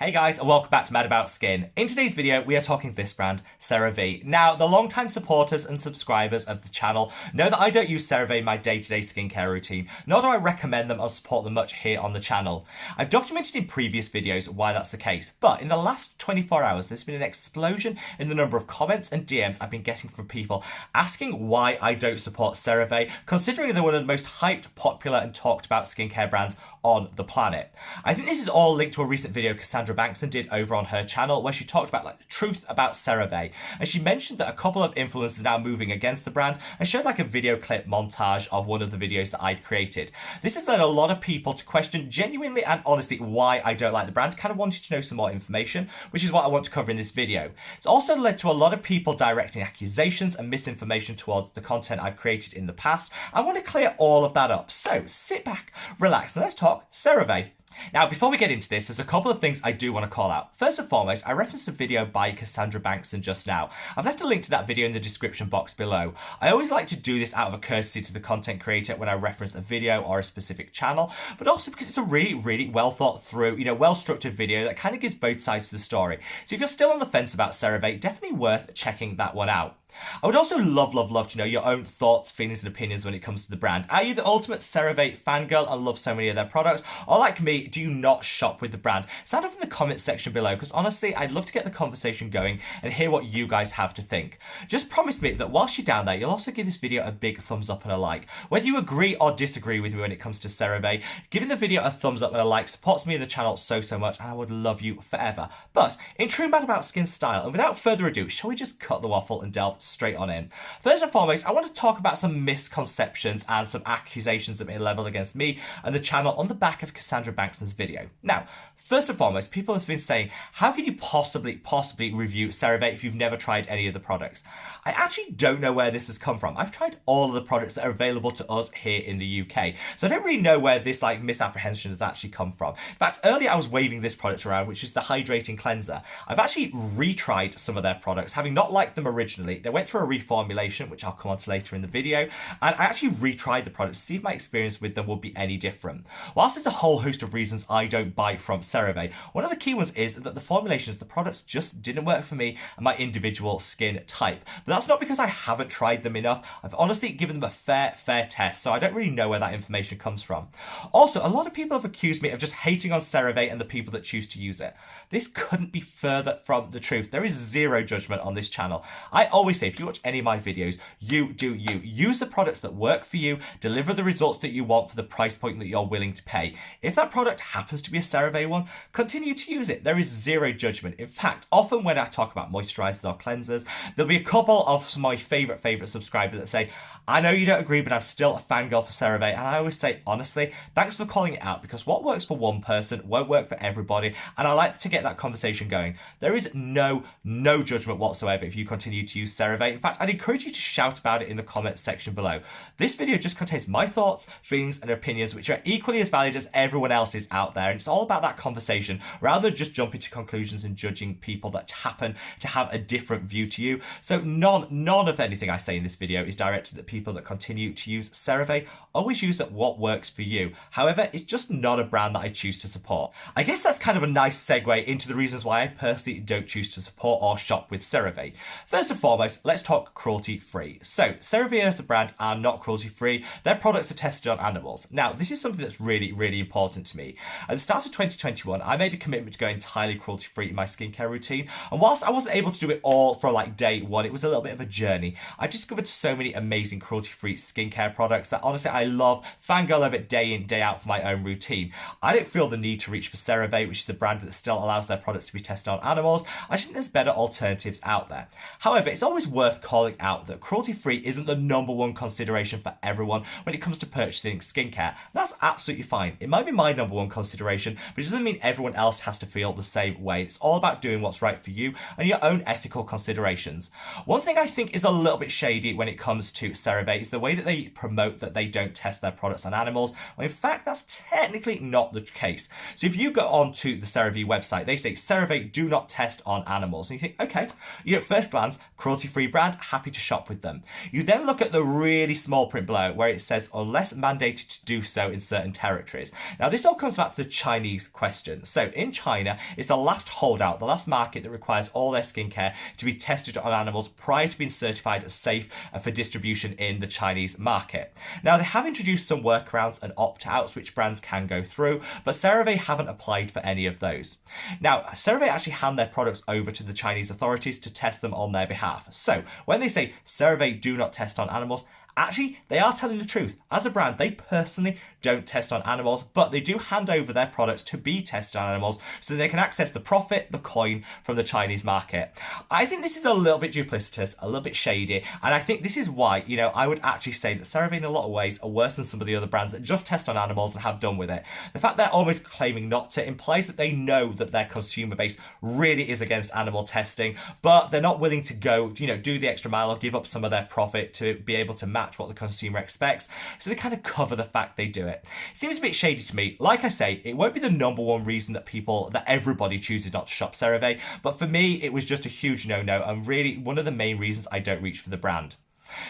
Hey guys, and welcome back to Mad About Skin. In today's video, we are talking this brand, CeraVe. Now, the long-time supporters and subscribers of the channel know that I don't use CeraVe in my day-to-day skincare routine, nor do I recommend them or support them much here on the channel. I've documented in previous videos why that's the case, but in the last 24 hours, there's been an explosion in the number of comments and DMs I've been getting from people asking why I don't support CeraVe, considering they're one of the most hyped, popular, and talked about skincare brands on the planet. I think this is all linked to a recent video Cassandra Bankson did over on her channel where she talked about the truth about CeraVe, and she mentioned that a couple of influencers are now moving against the brand and showed a video clip montage of one of the videos that I'd created. This has led a lot of people to question genuinely and honestly why I don't like the brand, kind of wanted to know some more information, which is what I want to cover in this video. It's also led to a lot of people directing accusations and misinformation towards the content I've created in the past. I want to clear all of that up, so sit back, relax, and let's talk CeraVe. Now, before we get into this, there's a couple of things I do want to call out. First and foremost, I referenced a video by Cassandra Bankson just now. I've left a link to that video in the description box below. I always like to do this out of a courtesy to the content creator when I reference a video or a specific channel, but also because it's a really well thought through, well structured video that kind of gives both sides to the story. So if you're still on the fence about CeraVe, definitely worth checking that one out. I would also love to know your own thoughts, feelings, and opinions when it comes to the brand. Are you the ultimate CeraVe fangirl and love so many of their products? Or like me, do you not shop with the brand? Sound off in the comments section below, because honestly, I'd love to get the conversation going and hear what you guys have to think. Just promise me that whilst you're down there, you'll also give this video a big thumbs up and a like. Whether you agree or disagree with me when it comes to CeraVe, giving the video a thumbs up and a like supports me and the channel so much, and I would love you forever. But in true Mad About Skin style, and without further ado, shall we just cut the waffle and delve straight on in? First and foremost, I want to talk about some misconceptions and some accusations that have been leveled against me and the channel on the back of Cassandra Bankson's video. Now, first and foremost, people have been saying, how can you possibly review CeraVe if you've never tried any of the products? I actually don't know where this has come from. I've tried all of the products that are available to us here in the UK, so I don't really know where this misapprehension has actually come from. In fact, earlier I was waving this product around, which is the Hydrating Cleanser. I've actually retried some of their products, having not liked them originally. They went through a reformulation, which I'll come on to later in the video, and I actually retried the product to see if my experience with them would be any different. Whilst there's a whole host of reasons I don't buy from CeraVe, one of the key ones is that the formulations, the products just didn't work for me and my individual skin type. But that's not because I haven't tried them enough. I've honestly given them a fair test, so I don't really know where that information comes from. Also, a lot of people have accused me of just hating on CeraVe and the people that choose to use it. This couldn't be further from the truth. There is zero judgment on this channel. I always say, if you watch any of my videos, you do you. Use the products that work for you, deliver the results that you want for the price point that you're willing to pay. If that product happens to be a CeraVe one, continue to use it. There is zero judgment. In fact, often when I talk about moisturizers or cleansers, there'll be a couple of my favorite subscribers that say, I know you don't agree, but I'm still a fangirl for CeraVe. And I always say, honestly, thanks for calling it out, because what works for one person won't work for everybody. And I like to get that conversation going. There is no judgment whatsoever if you continue to use CeraVe. In fact, I'd encourage you to shout about it in the comments section below. This video just contains my thoughts, feelings, and opinions, which are equally as valid as everyone else's out there. And it's all about that conversation rather than just jumping to conclusions and judging people that happen to have a different view to you. So none of anything I say in this video is directed at people that continue to use CeraVe. Always use what works for you. However, it's just not a brand that I choose to support. I guess that's kind of a nice segue into the reasons why I personally don't choose to support or shop with CeraVe. First and foremost, let's talk cruelty-free. So, CeraVe as a brand are not cruelty-free. Their products are tested on animals. Now, this is something that's really important to me. At the start of 2021, I made a commitment to go entirely cruelty-free in my skincare routine. And whilst I wasn't able to do it all for day one, it was a little bit of a journey. I discovered so many amazing cruelty-free skincare products that honestly I love, fangirl over it day in, day out for my own routine. I don't feel the need to reach for CeraVe, which is a brand that still allows their products to be tested on animals. I just think there's better alternatives out there. However, it's always worth calling out that cruelty-free isn't the #1 consideration for everyone when it comes to purchasing skincare. That's absolutely fine. It might be my #1 consideration, but it doesn't mean everyone else has to feel the same way. It's all about doing what's right for you and your own ethical considerations. One thing I think is a little bit shady when it comes to CeraVe CeraVe is the way that they promote that they don't test their products on animals, when in fact that's technically not the case. So if you go onto the CeraVe website, they say CeraVe do not test on animals. And you think, okay, at first glance, cruelty-free brand, happy to shop with them. You then look at the really small print below where it says, unless mandated to do so in certain territories. Now this all comes back to the Chinese question. So in China, it's the last holdout, the last market that requires all their skincare to be tested on animals prior to being certified as safe for distribution in the Chinese market. Now they have introduced some workarounds and opt-outs which brands can go through, but CeraVe haven't applied for any of those. Now, CeraVe actually hand their products over to the Chinese authorities to test them on their behalf. So when they say CeraVe do not test on animals, actually, they are telling the truth. As a brand, they personally don't test on animals, but they do hand over their products to be tested on animals so that they can access the profit, the coin from the Chinese market. I think this is a little bit duplicitous, a little bit shady, and I think this is why, I would actually say that CeraVe in a lot of ways are worse than some of the other brands that just test on animals and have done with it. The fact they're almost claiming not to implies that they know that their consumer base really is against animal testing, but they're not willing to go, do the extra mile or give up some of their profit to be able to match what the consumer expects, so they kind of cover the fact they do it. Seems a bit shady to me. Like I say, it won't be the number one reason that everybody chooses not to shop CeraVe, but for me, it was just a huge no-no and really one of the main reasons I don't reach for the brand.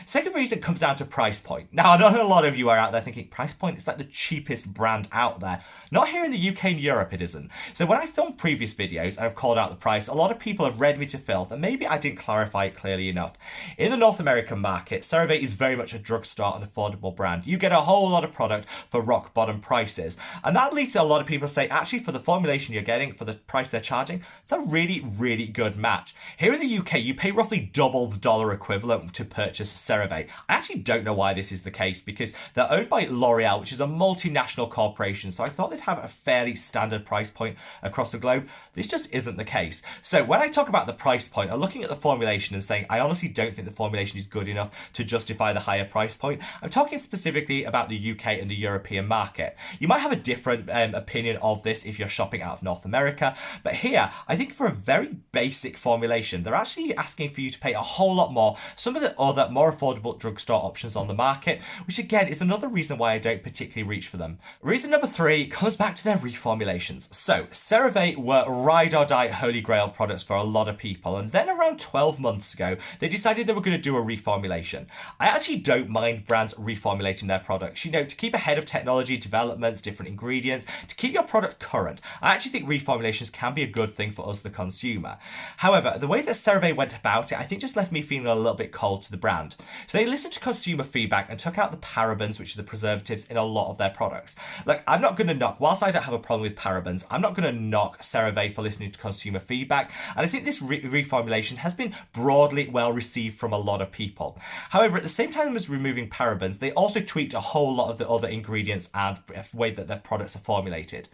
Second reason comes down to price point. Now, I know a lot of you are out there thinking price point is like the cheapest brand out there. Not here in the UK and Europe, it isn't. So when I filmed previous videos and I've called out the price, a lot of people have read me to filth, and maybe I didn't clarify it clearly enough. In the North American market, CeraVe is very much a drugstore and affordable brand. You get a whole lot of product for rock bottom prices. And that leads to a lot of people to say, actually, for the formulation you're getting, for the price they're charging, it's a really, really good match. Here in the UK, you pay roughly double the dollar equivalent to purchase CeraVe. I actually don't know why this is the case, because they're owned by L'Oreal, which is a multinational corporation, so I thought they'd have a fairly standard price point across the globe. This just isn't the case. So when I talk about the price point, I'm looking at the formulation and saying I honestly don't think the formulation is good enough to justify the higher price point. I'm talking specifically about the UK and the European market. You might have a different opinion of this if you're shopping out of North America, but here I think for a very basic formulation, they're actually asking for you to pay a whole lot more. Some of the other more affordable drugstore options on the market, which again is another reason why I don't particularly reach for them. Reason number 3 comes back to their reformulations. So CeraVe were ride or die holy grail products for a lot of people, and then around 12 months ago they decided they were going to do a reformulation. I actually don't mind brands reformulating their products, to keep ahead of technology developments, different ingredients, to keep your product current. I actually think reformulations can be a good thing for us, the consumer. However, the way that CeraVe went about it, I think just left me feeling a little bit cold to the brand. So they listened to consumer feedback and took out the parabens, which are the preservatives in a lot of their products. Look, I'm not going to knock, whilst I don't have a problem with parabens, I'm not going to knock CeraVe for listening to consumer feedback, and I think this reformulation has been broadly well received from a lot of people. However, at the same time as removing parabens, they also tweaked a whole lot of the other ingredients and way that their products are formulated.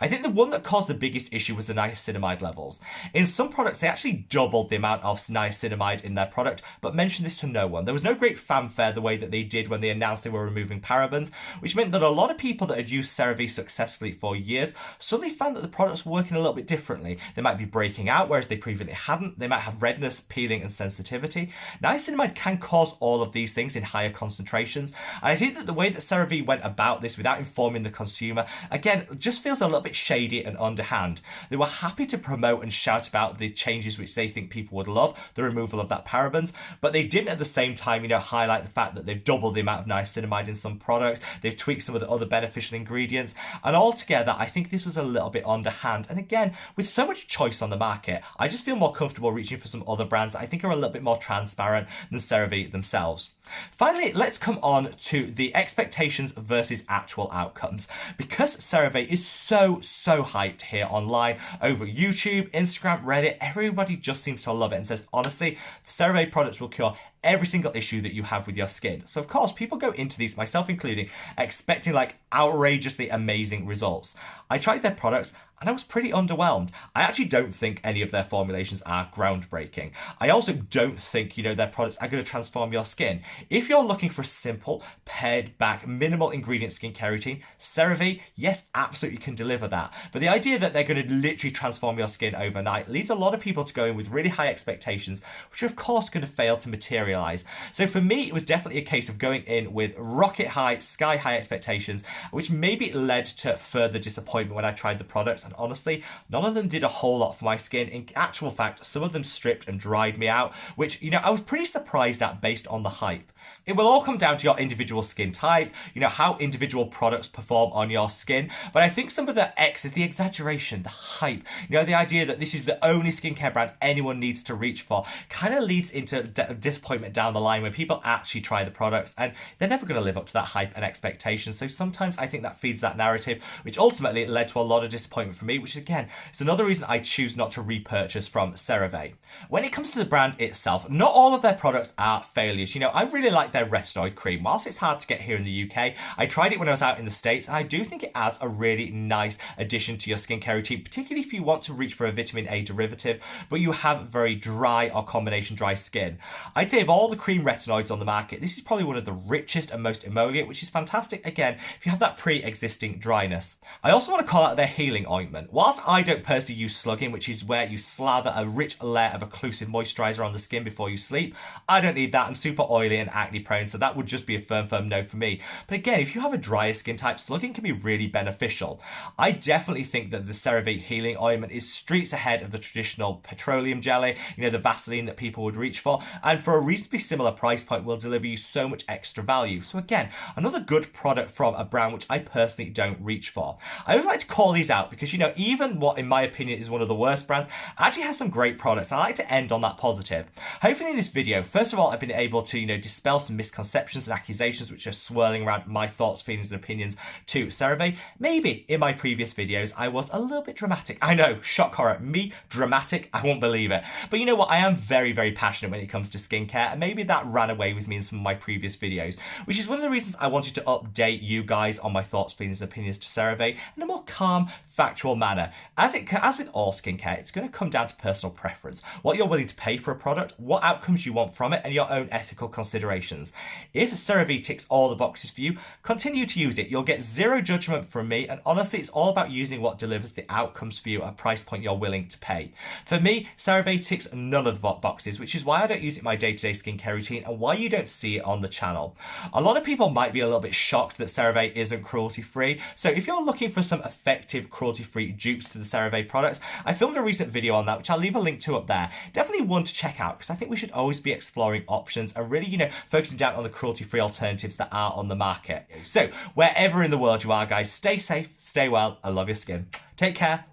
I think the one that caused the biggest issue was the niacinamide levels. In some products, they actually doubled the amount of niacinamide in their product, but mentioned this to no one. There was no great fanfare the way that they did when they announced they were removing parabens, which meant that a lot of people that had used CeraVe successfully for years suddenly found that the products were working a little bit differently. They might be breaking out, whereas they previously hadn't. They might have redness, peeling, and sensitivity. Niacinamide can cause all of these things in higher concentrations, and I think that the way that CeraVe went about this without informing the consumer, again, just feels a little bit shady and underhand. They were happy to promote and shout about the changes which they think people would love, the removal of that parabens, but they didn't at the same time, highlight the fact that they've doubled the amount of niacinamide in some products, they've tweaked some of the other beneficial ingredients, and altogether, I think this was a little bit underhand. And again, with so much choice on the market, I just feel more comfortable reaching for some other brands that I think are a little bit more transparent than CeraVe themselves. Finally, let's come on to the expectations versus actual outcomes. Because CeraVe is so hyped here online, over YouTube, Instagram, Reddit, everybody just seems to love it and says, honestly, the CeraVe products will cure every single issue that you have with your skin. So of course, people go into these, myself including, expecting like outrageously amazing results. I tried their products and I was pretty underwhelmed. I actually don't think any of their formulations are groundbreaking. I also don't think, their products are going to transform your skin. If you're looking for a simple, pared back, minimal ingredient skincare routine, CeraVe, yes, absolutely can deliver that. But the idea that they're going to literally transform your skin overnight leads a lot of people to go in with really high expectations, which are of course going to fail to materialize. So for me, it was definitely a case of going in with rocket high, sky high expectations, which maybe led to further disappointment when I tried the products. And honestly, none of them did a whole lot for my skin. In actual fact, some of them stripped and dried me out, which, I was pretty surprised at based on the hype. It will all come down to your individual skin type, how individual products perform on your skin. But I think some of the the exaggeration, the hype, the idea that this is the only skincare brand anyone needs to reach for kind of leads into disappointment down the line when people actually try the products and they're never going to live up to that hype and expectation. So sometimes I think that feeds that narrative, which ultimately led to a lot of disappointment for me, which again is another reason I choose not to repurchase from CeraVe. When it comes to the brand itself, not all of their products are failures. I really like their retinoid cream. Whilst it's hard to get here in the UK, I tried it when I was out in the States, and I do think it adds a really nice addition to your skincare routine, particularly if you want to reach for a vitamin A derivative, but you have very dry or combination dry skin. I'd say of all the cream retinoids on the market, this is probably one of the richest and most emollient, which is fantastic, again, if you have that pre-existing dryness. I also want to call out their healing ointment. Whilst I don't personally use slugging, which is where you slather a rich layer of occlusive moisturizer on the skin before you sleep, I don't need that. I'm super oily and acne prone, so that would just be a firm no for me. But again, if you have a drier skin type, slugging can be really beneficial. I definitely think that the CeraVe healing ointment is streets ahead of the traditional petroleum jelly, the Vaseline that people would reach for, and for a reasonably similar price point will deliver you so much extra value. So again, another good product from a brand which I personally don't reach for. I always like to call these out because, even what in my opinion is one of the worst brands actually has some great products, and I like to end on that positive. Hopefully in this video, first of all, I've been able to, dispel some misconceptions and accusations which are swirling around my thoughts, feelings and opinions to CeraVe. Maybe in my previous videos I was a little bit dramatic. I know, shock horror, me dramatic, I won't believe it. But you know what, I am very passionate when it comes to skincare, and maybe that ran away with me in some of my previous videos, which is one of the reasons I wanted to update you guys on my thoughts, feelings and opinions to CeraVe in a more calm, factual manner. As with all skincare, it's going to come down to personal preference, what you're willing to pay for a product, what outcomes you want from it, and your own ethical considerations. If CeraVe ticks all the boxes for you, continue to use it. You'll get zero judgment from me, and honestly, it's all about using what delivers the outcomes for you at a price point you're willing to pay. For me, CeraVe ticks none of the boxes, which is why I don't use it in my day-to-day skincare routine and why you don't see it on the channel. A lot of people might be a little bit shocked that CeraVe isn't cruelty-free, so if you're looking for some effective cruelty-free dupes to the CeraVe products, I filmed a recent video on that, which I'll leave a link to up there. Definitely one to check out, because I think we should always be exploring options and really, focusing down on the cruelty-free alternatives that are on the market. So, wherever in the world you are, guys, stay safe, stay well, I love your skin. Take care,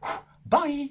bye!